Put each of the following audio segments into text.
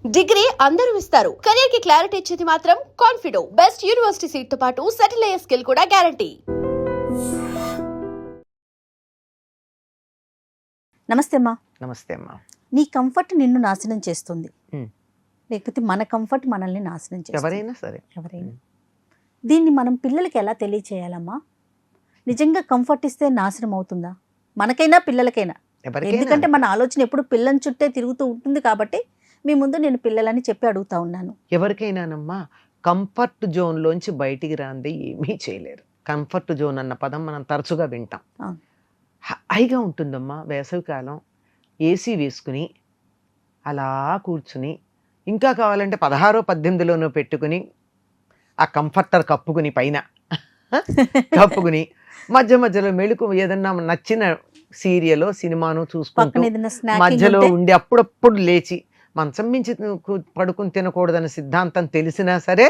Degree అందరూ ఇస్తారు. Career కి క్లారిటీ ఇచ్చేది మాత్రం కాన్ఫిడో. బెస్ట్ యూనివర్సిటీ సీట్ తో పాటు సెటిల్ అయ్యే స్కిల్ కూడా గ్యారంటీ. నమస్తే అమ్మా. నమస్తే అమ్మా. నీ కంఫర్ట్ నిన్ను నాశనం చేస్తుంది, ఉమ్. లేకపోతే మన కంఫర్ట్ మనల్ని నాశనం చేస్తుంది. ఎవరైనా సరే. దీన్ని మనం పిల్లలకి ఎలా తెలియచేయాలమ్మా? నిజంగా కంఫర్ట్ ఇస్తే నాశనం అవుతుందా మనకైనా పిల్లలకైనా? ఎందుకంటే మన ఆలోచన ఎప్పుడు పిల్లని చుట్టే తిరుగుతూ ఉంటుంది కాబట్టి మీ ముందు నేను పిల్లలని చెప్పి అడుగుతా ఉన్నాను. ఎవరికైనానమ్మా కంఫర్ట్ జోన్లోంచి బయటికి రాంది ఏమీ చేయలేరు. కంఫర్ట్ జోన్ అన్న పదం మనం తరచుగా వింటాం. హాయిగా ఉంటుందమ్మా వేసవికాలం, ఏసీ వేసుకుని అలా కూర్చుని, ఇంకా కావాలంటే 16, 18లోనో పెట్టుకుని ఆ కంఫర్టర్ కప్పుకుని పైన కప్పుకుని మధ్య మధ్యలో మెళుకు ఏదన్నా నచ్చిన సీరియలో సినిమాను చూసుకుంటూ మధ్యలో ఉండి అప్పుడప్పుడు లేచి మంచం మించి పడుకుని తినకూడదని సిద్ధాంతం తెలిసినా సరే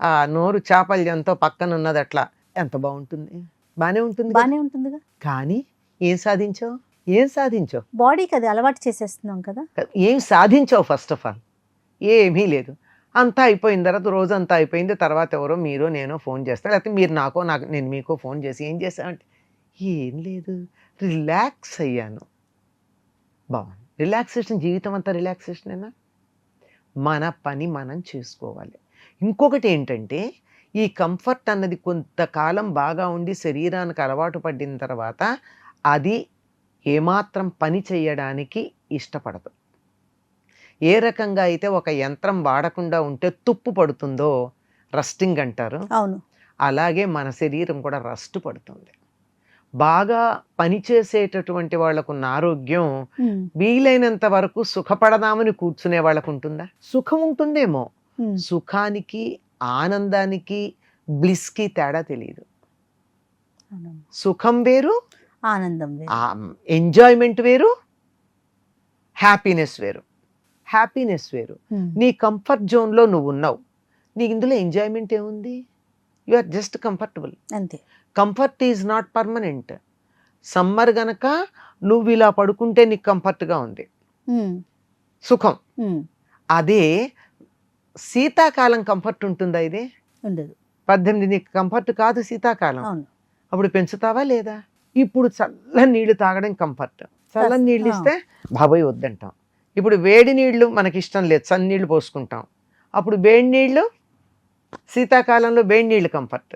ఆ నోరు చాపల్యంతో పక్కన ఉన్నది అట్లా ఎంత బాగుంటుంది. బానే ఉంటుందిగా. కానీ ఏం సాధించావు? బాడీకి అది అలవాటు చేసేస్తున్నాం కదా. ఏం సాధించావు? ఫస్ట్ ఆఫ్ ఆల్ ఏమీ లేదు. అంతా అయిపోయిన తర్వాత రోజంతా అయిపోయింది, తర్వాత ఎవరో మీరో నేనో ఫోన్ చేస్తాను, లేకపోతే మీరు నేను మీకో ఫోన్ చేసి ఏం చేశానంటే ఏం లేదు, రిలాక్స్ అయ్యాను. బాగుంది. రిలాక్సేషన్ జీవితం అంతా రిలాక్సేషనేనా? మన పని మనం చేసుకోవాలి. ఇంకొకటి ఏంటంటే ఈ కంఫర్ట్ అన్నది కొంతకాలం బాగా ఉండి శరీరానికి అలవాటు పడిన తర్వాత అది ఏమాత్రం పని చేయడానికి ఇష్టపడదు. ఏ రకంగా అయితే ఒక యంత్రం వాడకుండా ఉంటే తుప్పు పడుతుందో, రస్టింగ్ అంటారు, అవును, అలాగే మన శరీరం కూడా రస్ట్ పడుతుంది. బాగా పనిచేసేటటువంటి వాళ్ళకున్న ఆరోగ్యం వీలైనంత వరకు సుఖపడదామని కూర్చునే వాళ్ళకు ఉంటుందా? సుఖం ఉంటుందేమో, సుఖానికి ఆనందానికి బ్లిస్కి తేడా తెలియదు. సుఖం వేరు, ఆనందం వేరు, ఎంజాయ్మెంట్ వేరు, హ్యాపీనెస్ వేరు. నీ కంఫర్ట్ జోన్లో నువ్వు ఉన్నావు, నీకు ఇందులో ఎంజాయ్మెంట్ ఏముంది? యు ఆర్ జస్ట్ కంఫర్టబుల్ అంతే. Comfort is not permanent. Summer గనక నువ్వు ఇలా పడుకుంటే నీకు కంఫర్ట్గా ఉంది, సుఖం. అదే శీతాకాలం కంఫర్ట్ ఉంటుందా? ఇదే ఉండదు. 18 నీకు కంఫర్ట్ కాదు శీతాకాలం. అప్పుడు పెంచుతావా లేదా? ఇప్పుడు చల్లని నీళ్లు తాగడం కంఫర్ట్. చల్లని నీళ్ళు ఇస్తే బాబోయ్ వద్దంటాం. ఇప్పుడు వేడి నీళ్లు మనకి ఇష్టం లేదు, చల్ల నీళ్లు పోసుకుంటాం. అప్పుడు వేడి నీళ్లు, శీతాకాలంలో వేడి నీళ్లు కంఫర్ట్.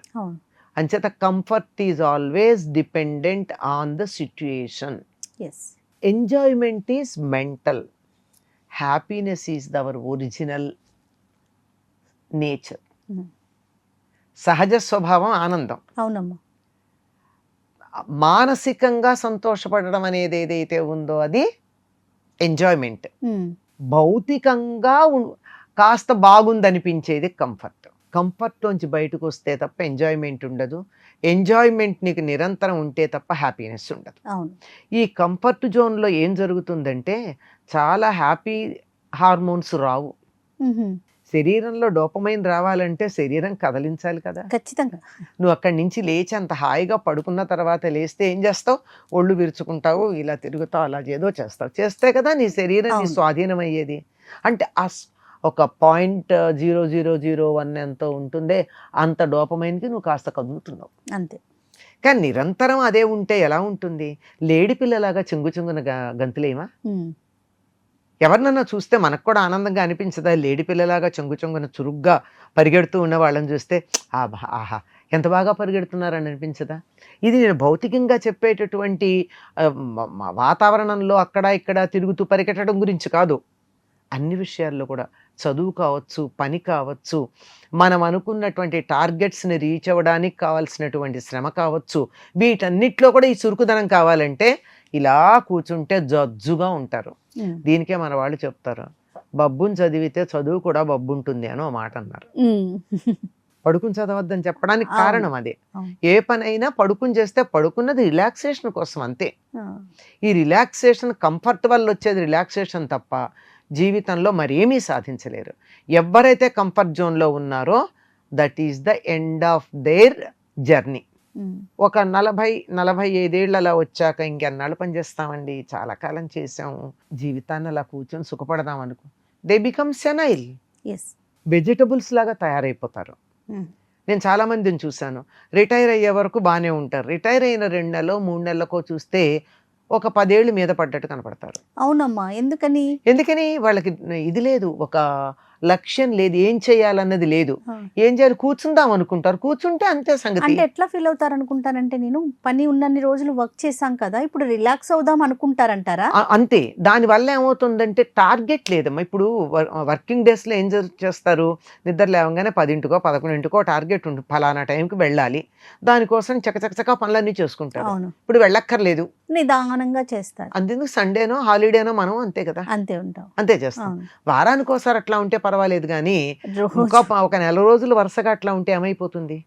అంచేత comfort is always dependent on the situation. Enjoyment is mental, happiness is our original nature. సహజ స్వభావం ఆనందం. అవునమ్మా. మానసికంగా సంతోషపడడం అనేది ఏదైతే ఉందో అది ఎంజాయ్మెంట్. భౌతికంగా కాస్త బాగుందనిపించేది కంఫర్ట్. కంఫర్ట్లోంచి బయటకు వస్తే తప్ప ఎంజాయ్మెంట్ ఉండదు. ఎంజాయ్మెంట్ నీకు నిరంతరం ఉంటే తప్ప హ్యాపీనెస్ ఉండదు. ఈ కంఫర్ట్ జోన్లో ఏం జరుగుతుందంటే చాలా హ్యాపీ హార్మోన్స్ రావు. శరీరంలో డోపమైన్ రావాలంటే శరీరం కదలించాలి కదా. ఖచ్చితంగా. నువ్వు అక్కడి నుంచి లేచి అంత హాయిగా పడుకున్న తర్వాత లేస్తే ఏం చేస్తావు? ఒళ్ళు విరుచుకుంటావు, ఇలా తిరుగుతావు, అలా ఏదో చేస్తే కదా నీ శరీరం నీ స్వాధీనం అయ్యేది. అంటే ఒక 0.0001 ఎంతో ఉంటుందే అంత డోపమైన్కి నువ్వు కాస్త కదులుతున్నావు అంతే. కానీ నిరంతరం అదే ఉంటే ఎలా ఉంటుంది? లేడి పిల్లలాగా చెంగున గంతులేమా? ఎవరినన్నా చూస్తే మనకు కూడా ఆనందంగా అనిపించదా? లేడి పిల్లలాగా చెంగున చురుగ్గా పరిగెడుతూ ఉన్న వాళ్ళని చూస్తే ఆహా ఎంత బాగా పరిగెడుతున్నారని అనిపించదా? ఇది నేను భౌతికంగా చెప్పేటటువంటి వాతావరణంలో అక్కడ ఇక్కడ తిరుగుతూ పరిగెట్టడం గురించి కాదు. అన్ని విషయాల్లో కూడా చదువు కావచ్చు, పని కావచ్చు, మనం అనుకున్నటువంటి టార్గెట్స్ని రీచ్ అవ్వడానికి కావాల్సినటువంటి శ్రమ కావచ్చు, వీటన్నిటిలో కూడా ఈ చురుకుదనం కావాలంటే ఇలా కూర్చుంటే జజ్జుగా ఉంటారు. దీనికే మన వాళ్ళు చెప్తారు, బబ్బుని చదివితే చదువు కూడా బబ్బు ఉంటుంది అని ఒక మాట అన్నారు. పడుకుని చదవద్దని చెప్పడానికి కారణం అదే. ఏ పనైనా పడుకుని చేస్తే పడుకున్నది రిలాక్సేషన్ కోసం అంతే. ఈ రిలాక్సేషన్ కంఫర్ట్ వల్ల వచ్చేది రిలాక్సేషన్ తప్ప జీవితంలో మరేమీ సాధించలేరు. ఎవరైతే కంఫర్ట్ జోన్లో ఉన్నారో that is the end of their journey. ఒక 40-45 ఏళ్ళు అలా వచ్చాక ఇంకెన్నాళ్ళు పని చేస్తామండి, చాలా కాలం చేసాము, జీవితాన్ని అలా కూర్చొని సుఖపడదాం అనుకో, they become senile, yes. Vegetables లాగా తయారైపోతారు. నేను చాలా మందిని చూశాను, రిటైర్ అయ్యే వరకు బాగానే ఉంటారు, రిటైర్ అయిన 2 నెలలో 3 నెలలకో చూస్తే ఒక 10 ఏళ్ళు మీద పడ్డట్టు కనపడతారు. అవునమ్మా, ఎందుకని? ఎందుకని వాళ్ళకి ఇది లేదు, ఒక లక్ష్యం లేదు, ఏం చేయాలన్నది లేదు. ఆ. ఏం చేయాలి, కూర్చుందాం అనుకుంటారు, కూర్చుంటే అంతే సంగతి. అంటే ఎట్లా ఫీల్ అవుతారు అనుకుంటారంటే, నేను పని ఉన్నన్ని రోజులు వర్క్ చేశాం కదా, ఇప్పుడు రిలాక్స్ అవుదాం అనుకుంటారంటారా? అంతే. దానివల్ల ఏమవుతుందంటే టార్గెట్ లేదమ్మా. ఇప్పుడు వర్కింగ్ డేస్లో ఏం చేస్తారు, నిద్ర లేవగానే 10ంటికో 11ంటికో టార్గెట్ ఉంటుంది, ఫలానా టైంకి వెళ్ళాలి, దానికోసం చకచకచకా పనులన్నీ చేసుకుంటారు. అవును, ఇప్పుడు వెళ్ళక్కర్లేదు, నిదానంగా చేస్తారు. అందుకు సండేనో హాలిడేనో మనం అంతే కదా, అంతే ఉంటాం. అంతే చేస్తాం. అవును. వారానికి ఒకసారి అట్లా ఉంటే పర్వాలేదు, కానీ రోజు. ఇంకా ఒక నెల రోజులు వరుసగా అట్లా ఉంటే ఏమైపోతుంది.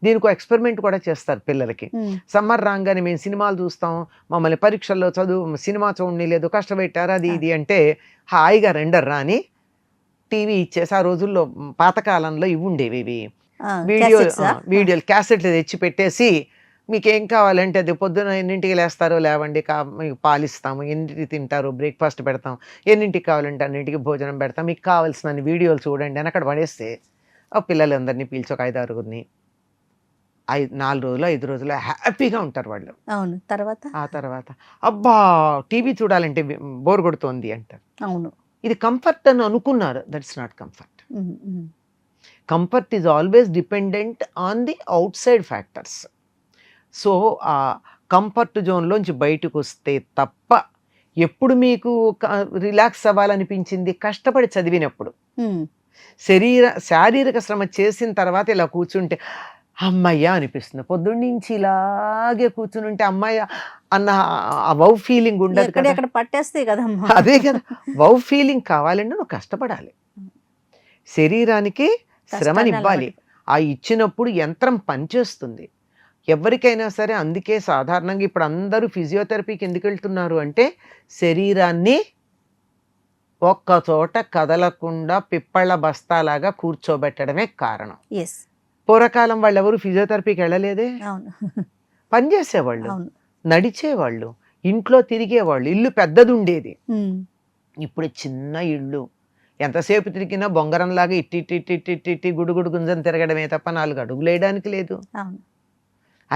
దీనికి ఎక్స్పెరిమెంట్ కూడా చేస్తారు పిల్లలకి. సమ్మర్ రాగానే మేము సినిమాలు చూస్తాం, మమ్మల్ని పరీక్షల్లో చదువు సినిమా చూడండి లేదు, కష్టపెట్టారు అది ఇది అంటే హాయిగా రెండర్రా అని టీవీ ఇచ్చేసి, ఆ రోజుల్లో పాతకాలంలో ఇవి ఉండేవి, ఇవి వీడియోలు క్యాసెట్లు తెచ్చి పెట్టేసి, మీకు ఏం కావాలంటే అది పొద్దున ఎన్నింటికి లేస్తారో లేవండి, మీకు పాలిస్తాము, ఎన్నింటికి తింటారు బ్రేక్ఫాస్ట్ పెడతాం, ఎన్నింటికి కావాలంటే అన్నింటికి భోజనం పెడతాం, మీకు కావాల్సిన వీడియోలు చూడండి అని అక్కడ పడేస్తే ఆ పిల్లలందరినీ పీల్చి ఒక 5-6 4 రోజులు 5 రోజులు హ్యాపీగా ఉంటారు వాళ్ళు. అవును. ఆ తర్వాత అబ్బా టీవీ చూడాలంటే బోర్ కొడుతోంది అంటారు. అవును. ఇది కంఫర్ట్ అని అనుకున్నారు, that's not comfort. Comfort is always dependent on the out side factors. So ఆ కంఫర్ట్ జోన్లోంచి బయటకు వస్తే తప్ప, ఎప్పుడు మీకు రిలాక్స్ అవ్వాలనిపించింది, కష్టపడి చదివినప్పుడు, శారీరక శ్రమ చేసిన తర్వాత ఇలా కూర్చుంటే అమ్మయ్య అనిపిస్తుంది. పొద్దున్నుంచి ఇలాగే కూర్చుని ఉంటే అమ్మయ్య అన్న ఆ వౌ ఫీలింగ్ ఉండదు కదా, అక్కడ పట్టేస్తాయి కదమ్మా. అదే కదా, వౌ ఫీలింగ్ కావాలంటే నువ్వు కష్టపడాలి, శరీరానికి శ్రమనివ్వాలి. ఆ ఇచ్చినప్పుడు యంత్రం పనిచేస్తుంది ఎవరికైనా సరే. అందుకే సాధారణంగా ఇప్పుడు అందరూ ఫిజియోథెరపీకి ఎందుకు వెళ్తున్నారు అంటే, శరీరాన్ని ఒక్క చోట కదలకుండా పిప్పళ్ళ బస్తాలాగా కూర్చోబెట్టడమే కారణం. పూర్వకాలం వాళ్ళు ఎవరు ఫిజియోథెరపీకి వెళ్ళలేదే, పనిచేసేవాళ్ళు, నడిచేవాళ్ళు, ఇంట్లో తిరిగేవాళ్ళు, ఇల్లు పెద్దది ఉండేది. ఇప్పుడు చిన్న ఇళ్ళు, ఎంతసేపు తిరిగినా బొంగరంలాగా ఇట్టి గుడుగుడు గుంజని తిరగడమే తప్ప 4 అడుగులు వేయడానికి లేదు.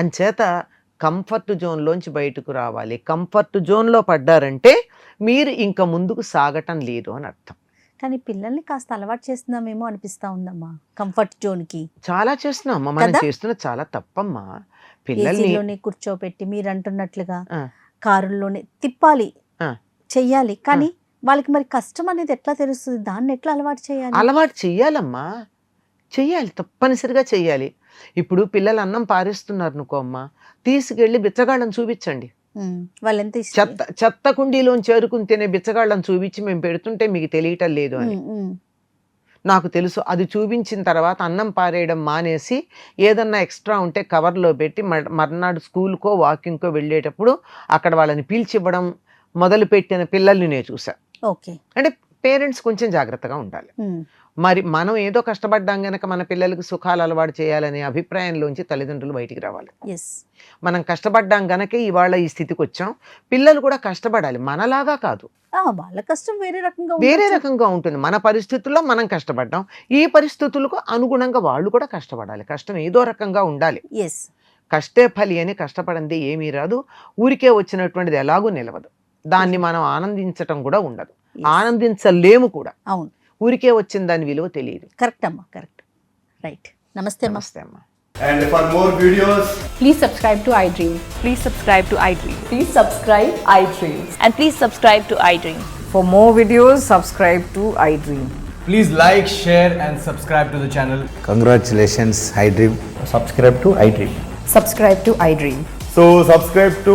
అంచేత కంఫర్ట్ జోన్లోంచి బయటకు రావాలి. కంఫర్ట్ జోన్లో పడ్డారంటే మీరు ఇంకా ముందుకు సాగటం లేదు అని అర్థం. కానీ పిల్లల్ని కాస్త అలవాటు చేస్తున్నామేమో అనిపిస్తా ఉందమ్మా కంఫర్ట్ జోన్కి. చాలా చేస్తున్నామ్మా, మనం చేస్తున్న చాలా తప్పమ్మా. పిల్లల్ని కూర్చోబెట్టి మీరు అంటున్నట్లుగా కారుల్లోనే తిప్పాలి, చెయ్యాలి, కానీ వాళ్ళకి మరి కష్టం అనేది ఎట్లా తెలుస్తుంది, దాన్ని ఎట్లా అలవాటు చేయాలి? అలవాటు చెయ్యాలమ్మా, చెయ్యాలి, తప్పనిసరిగా చెయ్యాలి. ఇప్పుడు పిల్లలు అన్నం పారేస్తున్నారు అనుకో అమ్మా, తీసుకెళ్ళి బిచ్చగాళ్ళని చూపించండి. వాళ్ళు ఎంత చెత్త కుండీలోంచి చేరుకుని తినే బిచ్చగాళ్ళని చూపించి మేము పెడుతుంటే మీకు తెలియటం లేదు అని నాకు తెలుసు. అది చూపించిన తర్వాత అన్నం పారేయడం మానేసి ఏదన్నా ఎక్స్ట్రా ఉంటే కవర్లో పెట్టి మర్నాడు స్కూల్కో వాకింగ్కో వెళ్ళేటప్పుడు అక్కడ వాళ్ళని పీల్చివ్వడం మొదలుపెట్టిన పిల్లల్ని నేను చూసా. అంటే పేరెంట్స్ కొంచెం జాగ్రత్తగా ఉండాలి. మరి మనం ఏదో కష్టపడ్డాం గనక మన పిల్లలకు సుఖాలు అలవాటు చేయాలనే అభిప్రాయంలోంచి తల్లిదండ్రులు బయటికి రావాలి. మనం కష్టపడ్డాం గనక ఇవాళ ఈ స్థితికి వచ్చాం. పిల్లలు కూడా కష్టపడాలి, మనలాగా కాదు. వాళ్ళ కష్టం వేరే రకంగా ఉంటుంది. మన పరిస్థితుల్లో మనం కష్టపడ్డాం, ఈ పరిస్థితులకు అనుగుణంగా వాళ్ళు కూడా కష్టపడాలి. కష్టం ఏదో రకంగా ఉండాలి. కష్టే ఫలి అని కష్టపడింది ఏమీ రాదు, ఊరికే వచ్చినటువంటిది ఎలాగూ నిలవదు. దాన్ని మనం ఆనందించటం కూడా ఉండదు, ఆనందించలేము కూడా. అవును, ఊరికే వచ్చిన దాని విలువ తెలియదు. కరెక్ట్ అమ్మా, కరెక్ట్, రైట్. నమస్తే అమ్మా. And for more videos, please subscribe to iDream. Please subscribe to iDream. Please subscribe iDream. And please subscribe to iDream. For more videos, subscribe to iDream. please like, share and subscribe to the channel. Congratulations, iDream. Subscribe to iDream. Subscribe to iDream. So subscribe to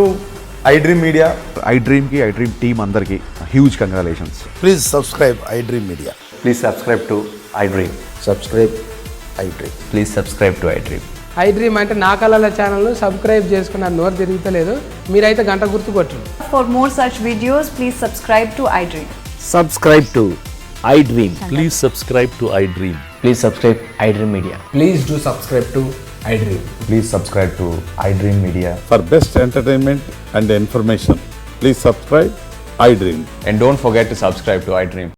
iDream Media. iDream ki iDream team andarki huge congratulations. Please subscribe iDream Media. Please subscribe to iDream. Subscribe iDream. Please subscribe to iDream. iDream అంటే నా కళల ఛానల్ను subscribe చేసుకున్న నోరు తిరుగుతలేదు, మీరైతే గంట గుర్తు కొట్టండి. For more such videos, please subscribe to iDream. Subscribe to iDream. Please subscribe to iDream. Please subscribe iDream Media. Please do subscribe to iDream. Please subscribe to iDream Media. For best entertainment and information, please subscribe iDream. And don't forget to subscribe to iDream.